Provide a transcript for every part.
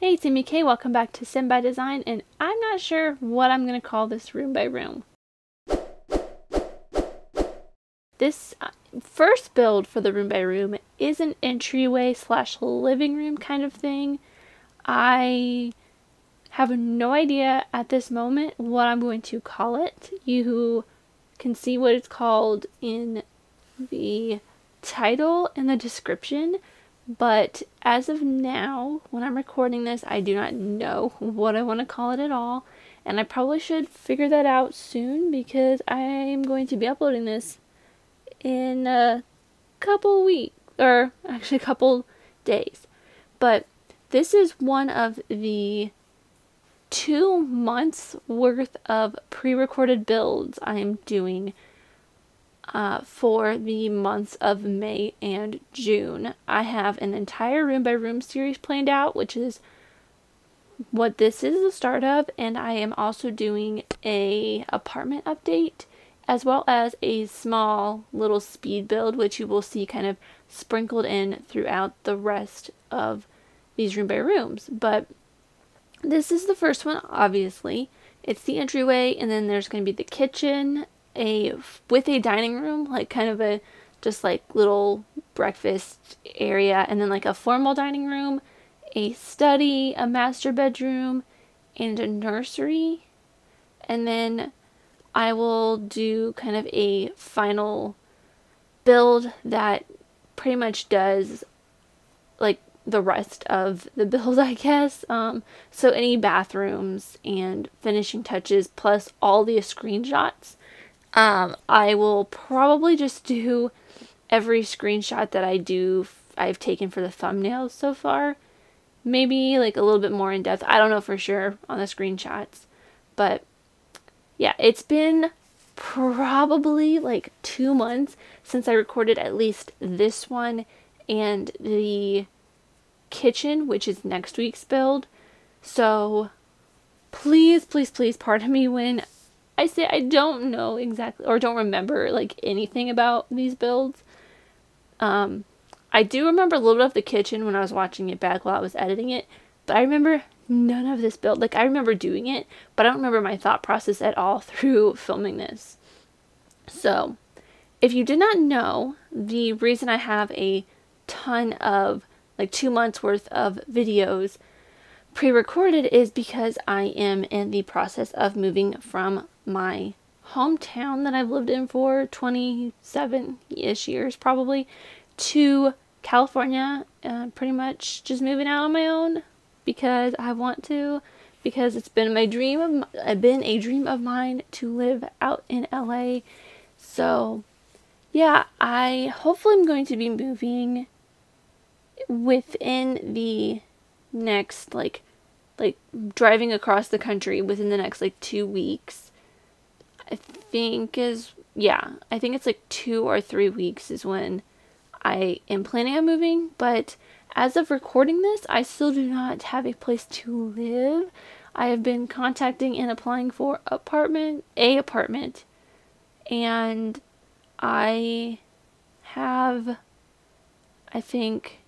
Hey, it's Amy K. Welcome back to Sim by Design, and I'm not sure what I'm going to call this room by room. This first build for the room by room is an entryway slash living room kind of thing. I have no idea at this moment what I'm going to call it. You can see what it's called in the title and the description. But as of now, when I'm recording this, I do not know what I want to call it at all. And I probably should figure that out soon because I'm going to be uploading this in a couple weeks, or actually a couple days. But this is one of the 2 months worth of pre-recorded builds I am doing for the months of May and June. I have an entire room by room series planned out, which is what this is the start of, and I am also doing a apartment update as well as a small little speed build, which you will see kind of sprinkled in throughout the rest of these room by rooms. But this is the first one, obviously. It's the entryway, and then there's going to be the kitchen, with a dining room, like kind of a just like little breakfast area, and then like a formal dining room, a study, a master bedroom, and a nursery. And then I will do kind of a final build that pretty much does like the rest of the build, I guess. So any bathrooms and finishing touches plus all the screenshots. I will probably just do every screenshot that I've taken for the thumbnails so far. Maybe like a little bit more in depth. I don't know for sure on the screenshots. But yeah, it's been probably like 2 months since I recorded at least this one and the kitchen, which is next week's build. So please, please, please pardon me when I say I don't know exactly, or don't remember like anything about these builds. I do remember a little bit of the kitchen when I was watching it back while I was editing it, but I remember none of this build. Like, I remember doing it, but I don't remember my thought process at all through filming this. So, if you did not know, the reason I have a ton of, like 2 months worth of videos pre-recorded is because I am in the process of moving from my hometown that I've lived in for 27-ish years probably to California, pretty much just moving out on my own because I want to, because it's been a dream of mine to live out in LA. So yeah, I hopefully am going to be moving within the next like driving across the country within the next like 2 weeks. I think it's like 2 or 3 weeks is when I am planning on moving, but as of recording this, I still do not have a place to live. I have been contacting and applying for a apartment, and I have, I think,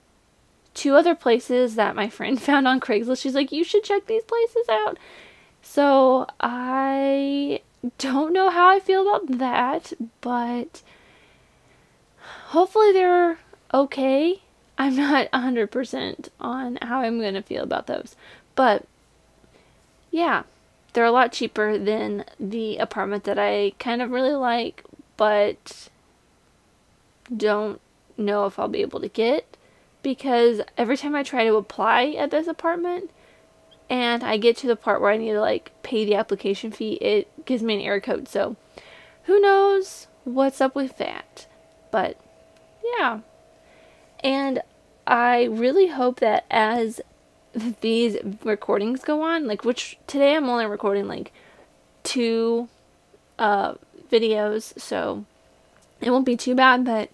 2 other places that my friend found on Craigslist. She's like, you should check these places out. So I don't know how I feel about that, but hopefully they're okay. I'm not 100% on how I'm going to feel about those. But yeah, they're a lot cheaper than the apartment that I kind of really like, but don't know if I'll be able to get, because every time I try to apply at this apartment and I get to the part where I need to like pay the application fee, it gives me an error code. So who knows what's up with that. But yeah. And I really hope that as these recordings go on, like, which today I'm only recording like 2 videos, so it won't be too bad, but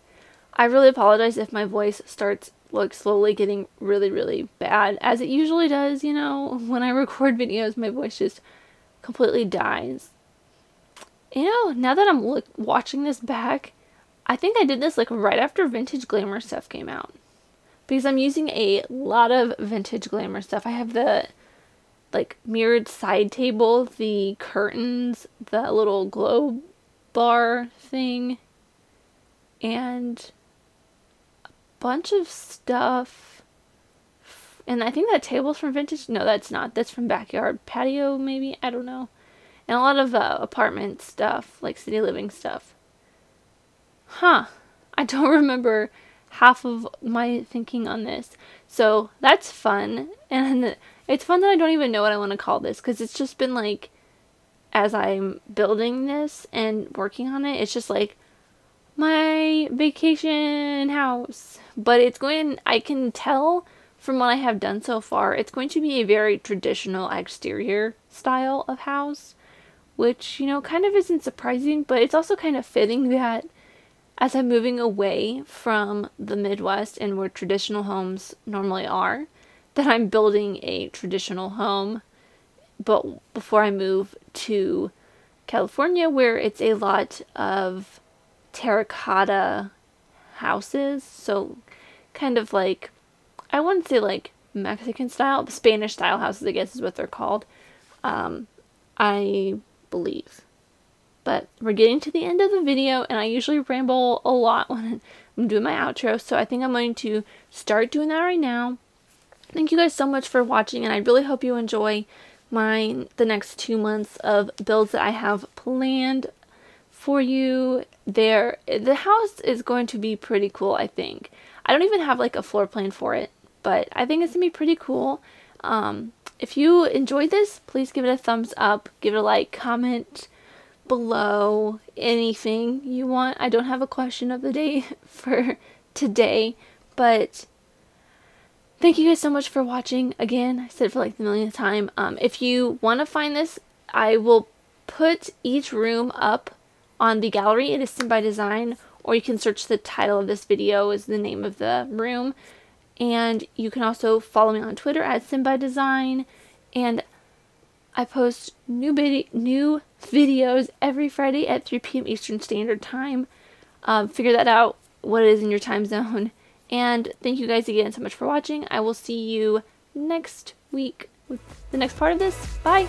I really apologize if my voice starts like slowly getting really, really bad, as it usually does. You know, when I record videos, my voice just completely dies. You know, now that I'm watching this back, I think I did this like right after Vintage Glamour stuff came out, because I'm using a lot of vintage glamour stuff. I have the like mirrored side table, the curtains, the little glow bar thing, and a bunch of stuff. And I think that table's from vintage. No, that's not. That's from backyard patio, maybe. I don't know. And a lot of apartment stuff, like city living stuff. Huh. I don't remember half of my thinking on this. So that's fun. And it's fun that I don't even know what I want to call this, because it's just been like, as I'm building this and working on it, it's just like my vacation house. But it's going, I can tell from what I have done so far, it's going to be a very traditional exterior style of house, which, you know, kind of isn't surprising, but it's also kind of fitting that as I'm moving away from the Midwest and where traditional homes normally are, that I'm building a traditional home, but before I move to California, where it's a lot of terracotta houses, so kind of like, I wouldn't say like Mexican style, Spanish style houses, I guess is what they're called, I believe. But we're getting to the end of the video, and I usually ramble a lot when I'm doing my outro, so I think I'm going to start doing that right now. Thank you guys so much for watching, and I really hope you enjoy the next 2 months of builds that I have planned for you. The house is going to be pretty cool, I think. I don't even have like a floor plan for it, but I think it's gonna be pretty cool. If you enjoyed this, please give it a thumbs up, give it a like, comment below anything you want. I don't have a question of the day for today, but thank you guys so much for watching. Again, I said it for like the millionth time. If you want to find this, I will put each room up on the gallery. It is Sim by Design, or you can search the title of this video is the name of the room. And you can also follow me on Twitter at Sim by Design, and I post new videos every Friday at 3 p.m. Eastern Standard Time. Figure that out, what it is in your time zone. And thank you guys again so much for watching. I will see you next week with the next part of this. Bye!